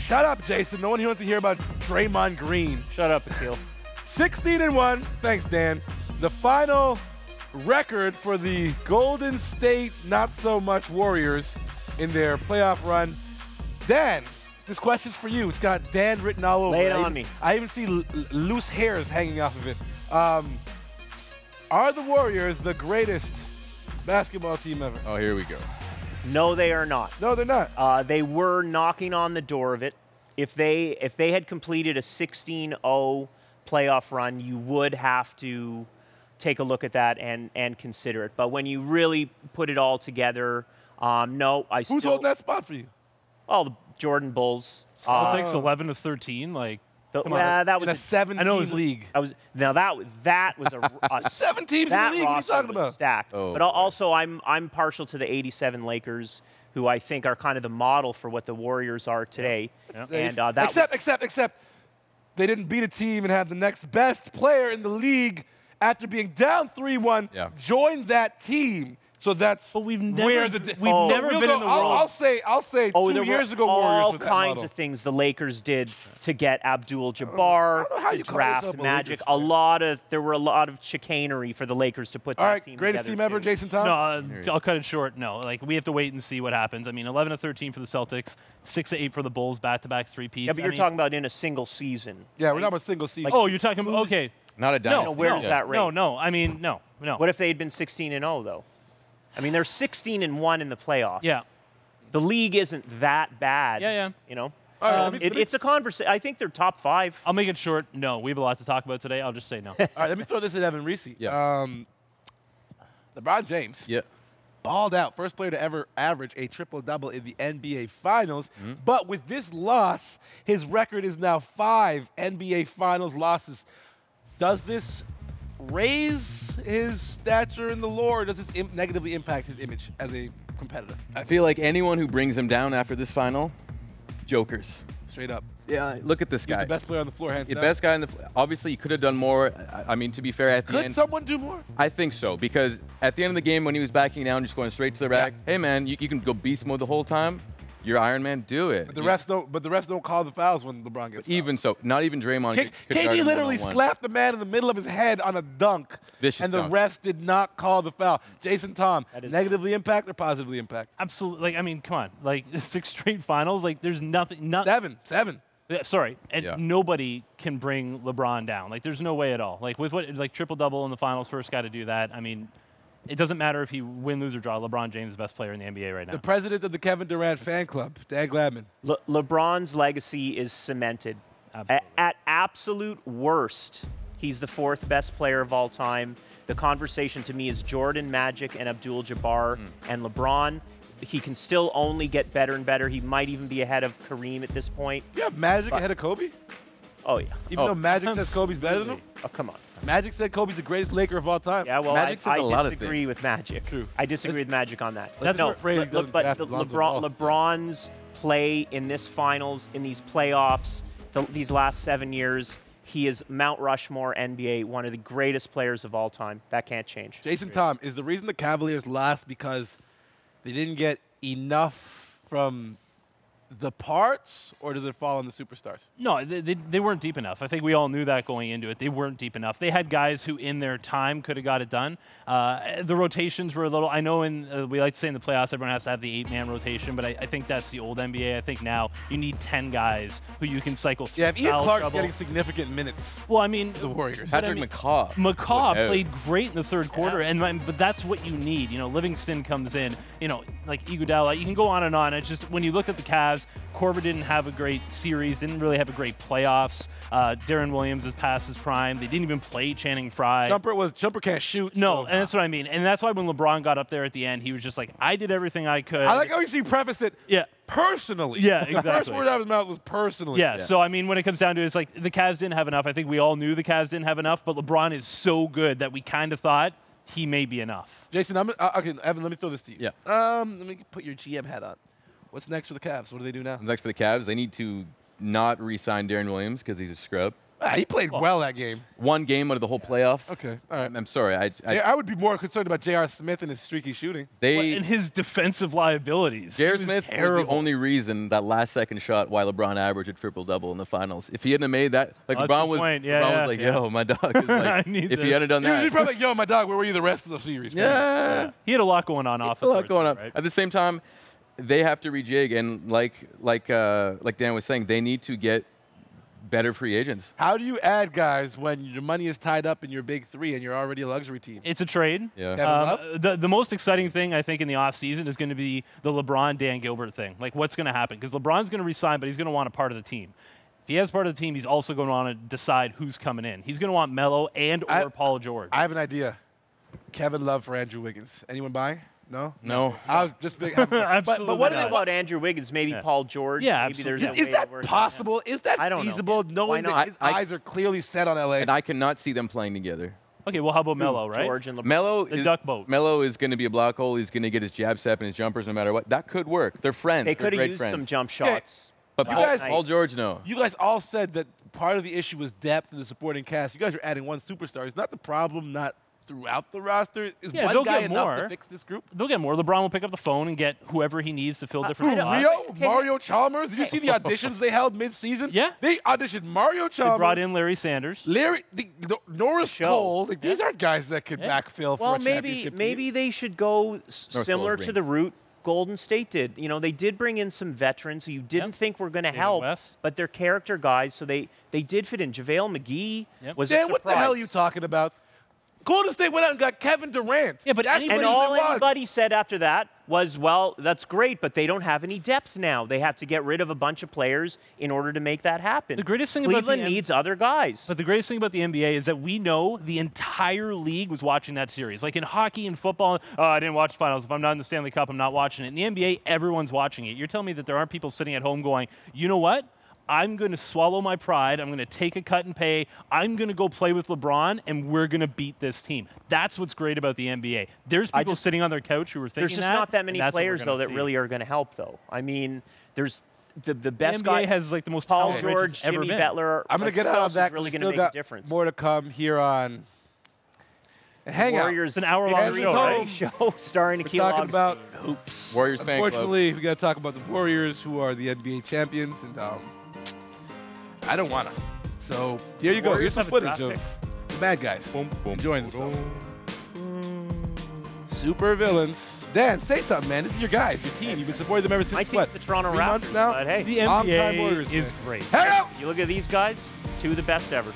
Shut up, Jason. No one here wants to hear about Draymond Green. Shut up, Akil. 16-1. Thanks, Dan. The final record for the Golden State not-so-much Warriors in their playoff run. Dan, this question's for you. It's got Dan written all over it. Lay it on me. I even see loose hairs hanging off of it. Are the Warriors the greatest basketball team ever? Oh, here we go. No, they are not. No, they're not. They were knocking on the door of it. If they had completed a 16-0 playoff run, you would have to take a look at that and consider it. But when you really put it all together, no, I still. Who's holding that spot for you? Oh, the Jordan Bulls. Celtics 11-13, like. That was in a 7-team league. That was a 7 teams in the league. What are you talking about? Stacked. Oh, but also, I'm partial to the '87 Lakers, who I think are kind of the model for what the Warriors are today. Yep. And except they didn't beat a team and have the next best player in the league after being down 3-1. Yeah. Join that team. So that's we've never, where the we've never been in the wrong. I'll say 2 years ago, Warriors all with that kinds model. of things the Lakers did to get Abdul-Jabbar, to draft Magic. There were a lot of chicanery for the Lakers to put that team greatest together team ever, too. Jason Tom? No, I'll cut it short. No, like we have to wait and see what happens. I mean, 11-13 for the Celtics, 6-8 for the Bulls, back-to-back three-peats. Yeah, but you're talking about in a single season. Yeah, we're not about single season. Oh, you're talking about, okay. Not a dynasty. No, where's that rate? No, I mean, no. What if they had been 16-0 though? I mean, they're 16-1 in the playoffs. Yeah. The league isn't that bad. Yeah. You know? All right, it's a conversation. I think they're top 5. I'll make it short. No, we have a lot to talk about today. I'll just say no. All right, let me throw this at Evan Reese. Yeah. LeBron James. Yeah. Balled out. First player to ever average a triple-double in the NBA Finals. But with this loss, his record is now 5 NBA Finals losses. Does this raise his stature in the lore, or does this negatively impact his image as a competitor? I feel like anyone who brings him down after this final, jokers. Straight up. Yeah, look at this He's guy. the best player on the floor, hands The down. best guy in the obviously, you could have done more. I mean, to be fair, at the end. Could someone do more? I think so, because at the end of the game, when he was backing down, just going straight to the rack, hey, man, you can go beast mode the whole time. You're Iron Man, do it. But the refs don't call the fouls when LeBron gets fouled. Even so, not even Draymond. KD literally slapped the man in the middle of his head on a dunk, Vicious and the dunk. refs did not call the foul. Jason Tom, negatively impact or positively impact? Absolutely. Like, I mean, come on. Like, 6 straight finals, like, there's nothing. 7. Yeah, sorry, and nobody can bring LeBron down. Like, there's no way at all. Like, with triple-double in the finals, first guy to do that. I mean, it doesn't matter if he win, lose, or draw. LeBron James is the best player in the NBA right now. The president of the Kevin Durant fan club, Dan Gladman. LeBron's legacy is cemented. Absolutely. At absolute worst, he's the 4th best player of all time. The conversation to me is Jordan, Magic, and Abdul-Jabbar and LeBron. He can still only get better and better. He might even be ahead of Kareem at this point. You have Magic ahead of Kobe? Oh, yeah. Even though Magic says Kobe's better than him? Oh, come on. Magic said Kobe's the greatest Laker of all time. Yeah, well, Magic says a lot of disagree things. with Magic. True. I disagree with Magic on that. Let's no, pray he doesn't draft Lonzo Ball. LeBron's play in this finals, in these playoffs, these last 7 years, he is Mount Rushmore NBA, one of the greatest players of all time. That can't change. Jason Tom, is the reason the Cavaliers lost because they didn't get enough from the parts, or does it fall on the superstars? No, they weren't deep enough. I think we all knew that going into it. They weren't deep enough. They had guys who, in their time, could have got it done. The rotations were a little. I know we like to say in the playoffs, everyone has to have the 8-man rotation, but I think that's the old NBA. I think now you need 10 guys who you can cycle through. Yeah, if Ian Clark's trouble. getting significant minutes. Well, I mean, the Warriors. Patrick McCaw. McCaw played great in the third quarter, but that's what you need. You know, Livingston comes in. You know, like Iguodala. You can go on and on. It's just when you looked at the Cavs, Korver didn't have a great series, didn't really have a great playoffs. Darren Williams is past his prime. They didn't even play Channing Frye. Jumper can't shoot. No, so. and that's what I mean. And that's why when LeBron got up there at the end, he was just like, I did everything I could. I like how you prefaced it. Yeah. Personally. Yeah, The exactly. first word out of his mouth was personally. Yeah, so I mean, when it comes down to it, it's like the Cavs didn't have enough. I think we all knew the Cavs didn't have enough, but LeBron is so good that we kind of thought he may be enough. Jason, okay, Evan, let me throw this to you. Yeah. Let me put your GM hat on. What's next for the Cavs? What do they do now? Next for the Cavs, they need to not re-sign Darren Williams because he's a scrub. He played well that game. One game out of the whole playoffs. Okay, all right. I'm sorry. I would be more concerned about J.R. Smith and his streaky shooting. And his defensive liabilities. J.R. Smith was the only reason that last-second shot why LeBron averaged a triple-double in the finals. If he hadn't made that, like LeBron was like, yo, my dog is like, if he hadn't done that. He's probably like, yo, my dog, where were you the rest of the series? Yeah. He had a lot going on off the court. Right? At the same time, they have to rejig, and like Dan was saying, they need to get better free agents. How do you add guys when your money is tied up in your big three and you're already a luxury team? It's a trade. Yeah. The most exciting thing, I think, in the offseason is going to be the LeBron-Dan Gilbert thing. Like, what's going to happen? Because LeBron's going to resign, but he's going to want a part of the team. If he has part of the team, he's also going to want to decide who's coming in. He's going to want Melo or Paul George. I have an idea. Kevin Love for Andrew Wiggins. Anyone buying? No? No. I was just big. But what about Andrew Wiggins? Maybe Paul George? Yeah, maybe there's Is that possible? Is that feasible, knowing that his eyes are clearly set on LA? And I cannot see them playing together. Okay, well, how about Melo, right? George and LeBron. Melo is going to be a block hole. He's going to get his jab step and his jumpers no matter what. That could work. They're friends. They could have used friends. some jump shots. But Paul George, no. You guys all said that part of the issue was depth in the supporting cast. You guys are adding one superstar. Is not the problem not throughout the roster? Is one guy enough to fix this group? They'll get more. LeBron will pick up the phone and get whoever he needs to fill different spots. Rio? Mario Chalmers? Did you see the auditions they held mid-season? Yeah. They auditioned Mario Chalmers. They brought in Larry Sanders. Norris Cole. Like, these aren't guys that could backfill for a championship team. Maybe they should go similar to the route Golden State did. You know, they did bring in some veterans who you didn't think were going to help, but they're character guys, so they did fit in. JaVale McGee was a surprise. What the hell are you talking about? Golden State went out and got Kevin Durant. Yeah, but anybody said after that was, well, that's great, but they don't have any depth now. They have to get rid of a bunch of players in order to make that happen. The greatest thing Cleveland needs other guys. But the greatest thing about the NBA is that we know the entire league was watching that series. Like in hockey and football, I didn't watch the finals. If I'm not in the Stanley Cup, I'm not watching it. In the NBA, everyone's watching it. You're telling me that there aren't people sitting at home going, you know what? I'm going to swallow my pride. I'm going to take a cut and pay. I'm going to go play with LeBron, and we're going to beat this team. That's what's great about the NBA. There's people sitting on their couch who are thinking there's just not that many players, though, that really are going to help, though. I mean, there's the best the NBA guy has like the most Paul George, Jimmy Butler. I'm going to get out of that. Really going to make a difference. More to come here on Hang Warriors, an hour-long show starring Akil talking about hoops. Warriors fan club. Unfortunately, we got to talk about the Warriors, who are the NBA champions, and I don't want to. So here you go. Here's some footage of the bad guys enjoying themselves. Super villains. Dan, say something, man. This is your guys, your team. You've been supporting them ever since My team's the Toronto 3 Raptors, months now. But hey, the NBA is great. Hey, you look at these guys, two of the best ever.